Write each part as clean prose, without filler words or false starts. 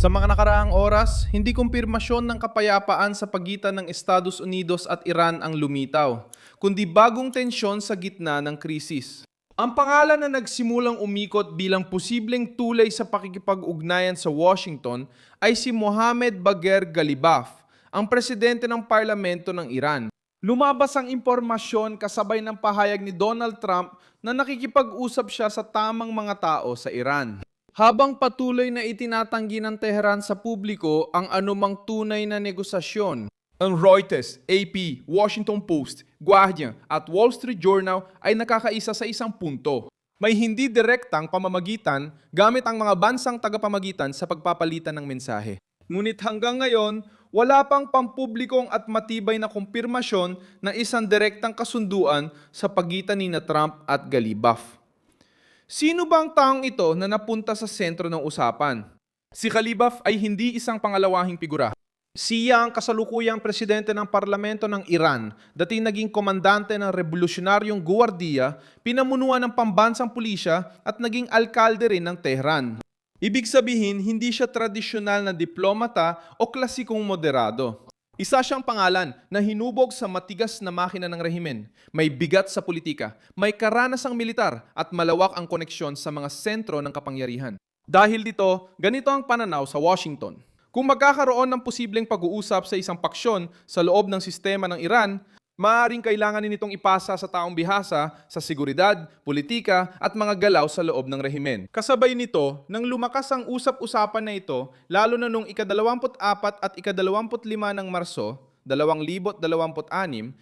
Sa mga nakaraang oras, hindi kumpirmasyon ng kapayapaan sa pagitan ng Estados Unidos at Iran ang lumitaw, kundi bagong tensyon sa gitna ng krisis. Ang pangalan na nagsimulang umikot bilang posibleng tulay sa pakikipag-ugnayan sa Washington ay si Mohammad Bagher Ghalibaf, ang presidente ng parlamento ng Iran. Lumabas ang impormasyon kasabay ng pahayag ni Donald Trump na nakikipag-usap siya sa tamang mga tao sa Iran. Habang patuloy na itinatanggi ng Tehran sa publiko ang anumang tunay na negosasyon, ang Reuters, AP, Washington Post, Guardian at Wall Street Journal ay nakakaisa sa isang punto. May hindi direktang pamamagitan gamit ang mga bansang tagapamagitan sa pagpapalitan ng mensahe. Ngunit hanggang ngayon, wala pang pampublikong at matibay na kumpirmasyon na isang direktang kasunduan sa pagitan ni Trump at Ghalibaf. Sino ba ang taong ito na napunta sa sentro ng usapan? Si Ghalibaf ay hindi isang pangalawahing figura. Siya ang kasalukuyang presidente ng parlamento ng Iran, dati naging komandante ng revolusyonaryong guwardiya, pinamunuan ng pambansang pulisya at naging alkalde rin ng Tehran. Ibig sabihin, hindi siya tradisyonal na diplomata o klasikong moderado. Isa siyang pangalan na hinubog sa matigas na makina ng rehimen, may bigat sa politika, may karanasang militar at malawak ang koneksyon sa mga sentro ng kapangyarihan. Dahil dito, ganito ang pananaw sa Washington. Kung magkakaroon ng posibleng pag-uusap sa isang paksyon sa loob ng sistema ng Iran, maaaring kailangan nitong ipasa sa taong bihasa sa seguridad, politika at mga galaw sa loob ng rehimen. Kasabay nito, nang lumakas ang usap-usapan na ito, lalo na noong ika-24 at ika-25 ng Marso, 2026,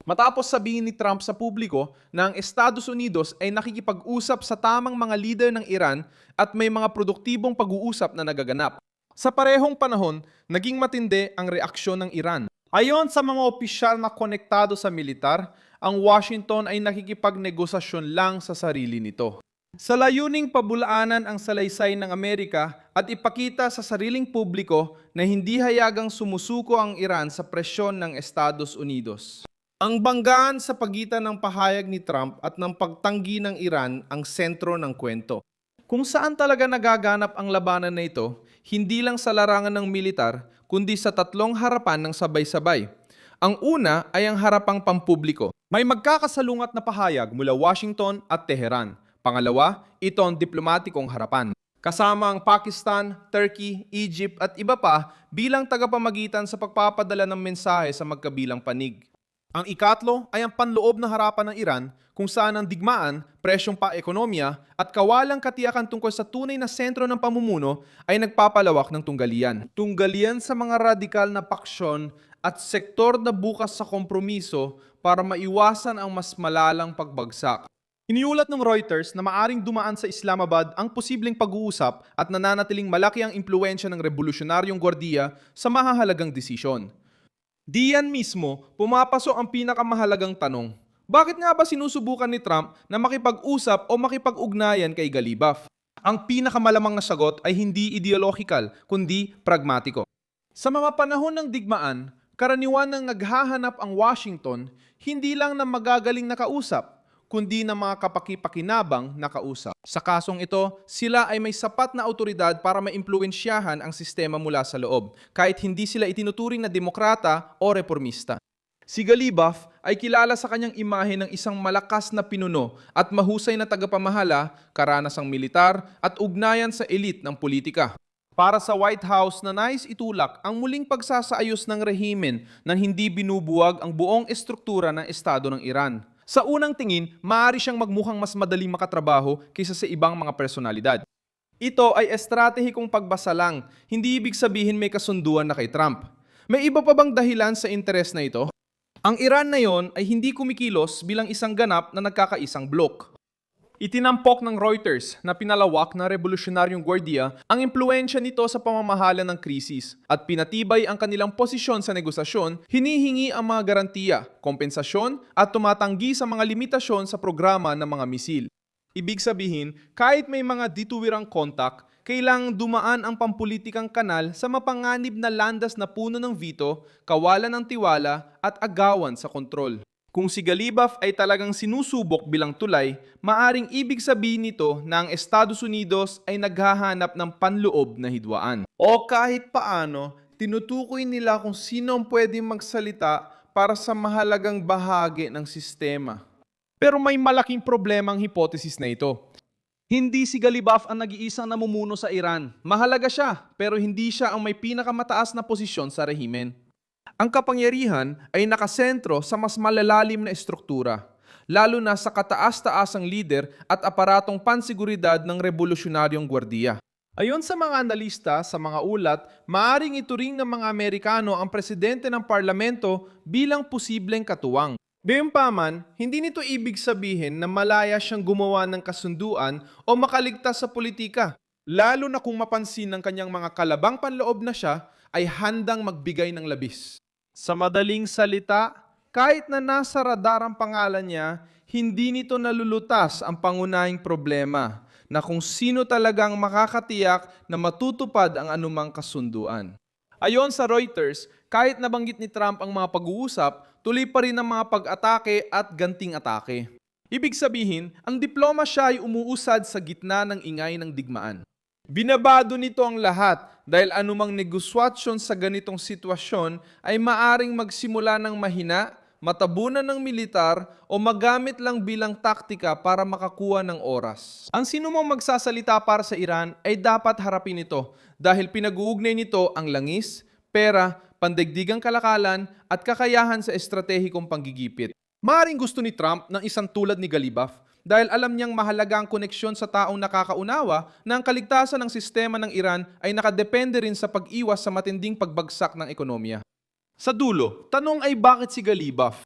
matapos sabihin ni Trump sa publiko na ang Estados Unidos ay nakikipag-usap sa tamang mga lider ng Iran at may mga produktibong pag-uusap na nagaganap. Sa parehong panahon, naging matindi ang reaksyon ng Iran. Ayon sa mga opisyal na konektado sa militar, ang Washington ay nakikipagnegosasyon lang sa sarili nito. Sa layuning pabulaanan ang salaysay ng Amerika at ipakita sa sariling publiko na hindi hayagang sumusuko ang Iran sa presyon ng Estados Unidos. Ang banggaan sa pagitan ng pahayag ni Trump at ng pagtanggi ng Iran ang sentro ng kwento. Kung saan talaga nagaganap ang labanan na ito, hindi lang sa larangan ng militar, kundi sa tatlong harapan ng sabay-sabay. Ang una ay ang harapang pampubliko. May magkakasalungat na pahayag mula Washington at Tehran. Pangalawa, ito ang diplomatikong harapan. Kasama ang Pakistan, Turkey, Egypt at iba pa bilang tagapamagitan sa pagpapadala ng mensahe sa magkabilang panig. Ang ikatlo ay ang panloob na harapan ng Iran kung saan ang digmaan, presyong pa-ekonomiya at kawalang katiyakan tungkol sa tunay na sentro ng pamumuno ay nagpapalawak ng tunggalian. Tunggalian sa mga radikal na paksyon at sektor na bukas sa kompromiso para maiwasan ang mas malalang pagbagsak. Iniulat ng Reuters na maaring dumaan sa Islamabad ang posibleng pag-uusap at nananatiling malaki ang impluwensya ng revolusyonaryong gwardiya sa mahahalagang desisyon. Diyan mismo, pumapasok ang pinakamahalagang tanong. Bakit nga ba sinusubukan ni Trump na makipag-usap o makipag-ugnayan kay Ghalibaf? Ang pinakamalamang na sagot ay hindi ideological, kundi pragmatiko. Sa mga panahon ng digmaan, karaniwan ng naghahanap ang Washington hindi lang ng magagaling na kausap, kundi ng mga kapakipakinabang na kausap. Sa kasong ito, sila ay may sapat na autoridad para maimpluwensyahan ang sistema mula sa loob, kahit hindi sila itinuturing na demokrata o reformista. Si Ghalibaf ay kilala sa kanyang imahe ng isang malakas na pinuno at mahusay na tagapamahala, karanasang militar at ugnayan sa elite ng politika. Para sa White House na nais itulak ang muling pagsasaayos ng rehimen nang hindi binubuwag ang buong estruktura ng Estado ng Iran. Sa unang tingin, maaari siyang magmukhang mas madaling makatrabaho kaysa sa ibang mga personalidad. Ito ay estratehikong pagbasa lang, hindi ibig sabihin may kasunduan na kay Trump. May iba pa bang dahilan sa interes na ito? Ang Iran na yon ay hindi kumikilos bilang isang ganap na nagkakaisang blok. Itinampok ng Reuters na pinalawak ng revolusyonaryong gwardiya ang impluwensya nito sa pamamahala ng krisis at pinatibay ang kanilang posisyon sa negosasyon, hinihingi ang mga garantiya, kompensasyon at tumatanggi sa mga limitasyon sa programa ng mga misil. Ibig sabihin, kahit may mga dituwirang kontak, kailangang dumaan ang pampulitikang kanal sa mapanganib na landas na puno ng veto, kawalan ng tiwala at agawan sa kontrol. Kung si Galibaf ay talagang sinusubok bilang tulay, maaring ibig sabihin nito na ang Estados Unidos ay naghahanap ng panloob na hidwaan. O kahit paano, tinutukoy nila kung sino ang pwedeng magsalita para sa mahalagang bahagi ng sistema. Pero may malaking problema ang hipotesis na ito. Hindi si Galibaf ang nag-iisang namumuno sa Iran. Mahalaga siya, pero hindi siya ang may pinakamataas na posisyon sa rehimen. Ang kapangyarihan ay nakasentro sa mas malalalim na estruktura, lalo na sa kataas-taasang lider at aparatong pansiguridad ng Revolusyonaryong Gwardiya. Ayon sa mga analista sa mga ulat, maaring ituring ng mga Amerikano ang presidente ng parlamento bilang posibleng katuwang. Gayunpaman, hindi nito ibig sabihin na malaya siyang gumawa ng kasunduan o makaligtas sa politika, lalo na kung mapansin ng kanyang mga kalabang panloob na siya ay handang magbigay ng labis. Sa madaling salita, kahit na nasa radar ang pangalan niya, hindi nito nalulutas ang pangunahing problema na kung sino talagang makakatiyak na matutupad ang anumang kasunduan. Ayon sa Reuters, kahit nabanggit ni Trump ang mga pag-uusap, tuloy pa rin ang mga pag-atake at ganting atake. Ibig sabihin, ang diplomasya ay umuusad sa gitna ng ingay ng digmaan. Binabado nito ang lahat dahil anumang negosasyon sa ganitong sitwasyon ay maaring magsimula ng mahina, matabunan ng militar o magamit lang bilang taktika para makakuha ng oras. Ang sinumang magsasalita para sa Iran ay dapat harapin ito dahil pinag-uugnay nito ang langis, pera, pandaigdigang kalakalan at kakayahan sa estratehikong panggigipit. Maaring gusto ni Trump ng isang tulad ni Galibaf dahil alam niyang mahalaga ang koneksyon sa taong nakakaunawa na ang kaligtasan ng sistema ng Iran ay nakadepende rin sa pag-iwas sa matinding pagbagsak ng ekonomiya. Sa dulo, tanong ay bakit si Galibaf?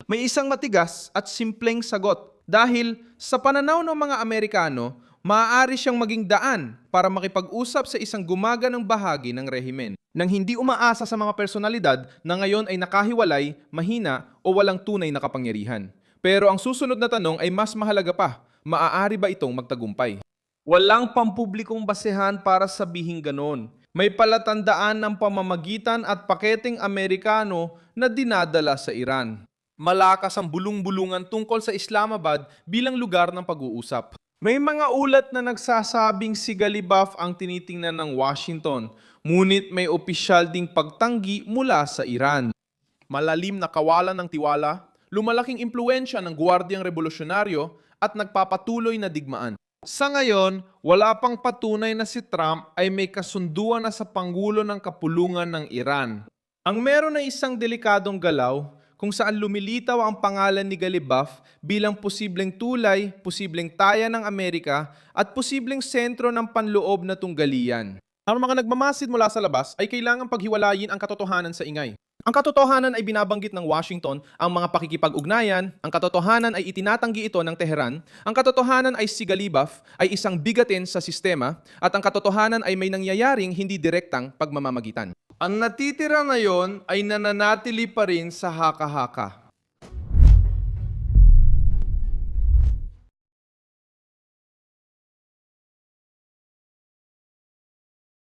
May isang matigas at simpleng sagot dahil sa pananaw ng mga Amerikano, maaari siyang maging daan para makipag-usap sa isang gumaganang bahagi ng rehimen nang hindi umaasa sa mga personalidad na ngayon ay nakahiwalay, mahina o walang tunay na kapangyarihan. Pero ang susunod na tanong ay mas mahalaga pa, maaari ba itong magtagumpay? Walang pampublikong basehan para sabihin ganon. May palatandaan ng pamamagitan at paketeng Amerikano na dinadala sa Iran. Malakas ang bulung-bulungan tungkol sa Islamabad bilang lugar ng pag-uusap. May mga ulat na nagsasabing si Galibaf ang tinitingnan ng Washington, ngunit may opisyal ding pagtanggi mula sa Iran. Malalim na kawalan ng tiwala, lumalaking impluwensya ng Gwardiyang Revolusyonaryo at nagpapatuloy na digmaan. Sa ngayon, wala pang patunay na si Trump ay may kasunduan na sa Pangulo ng Kapulungan ng Iran. Ang meron na isang delikadong galaw kung saan lumilitaw ang pangalan ni Galibaf bilang posibleng tulay, posibleng taya ng Amerika at posibleng sentro ng panloob na tunggalian. Ang mga nagmamasid mula sa labas ay kailangang paghiwalayin ang katotohanan sa ingay. Ang katotohanan ay binabanggit ng Washington ang mga pakikipag-ugnayan, ang katotohanan ay itinatanggi ito ng Tehran, ang katotohanan ay si Galibaf ay isang bigatin sa sistema, at ang katotohanan ay may nangyayaring hindi direktang pagmamamagitan. Ang natitira ngayon ay nananatili pa rin sa haka-haka.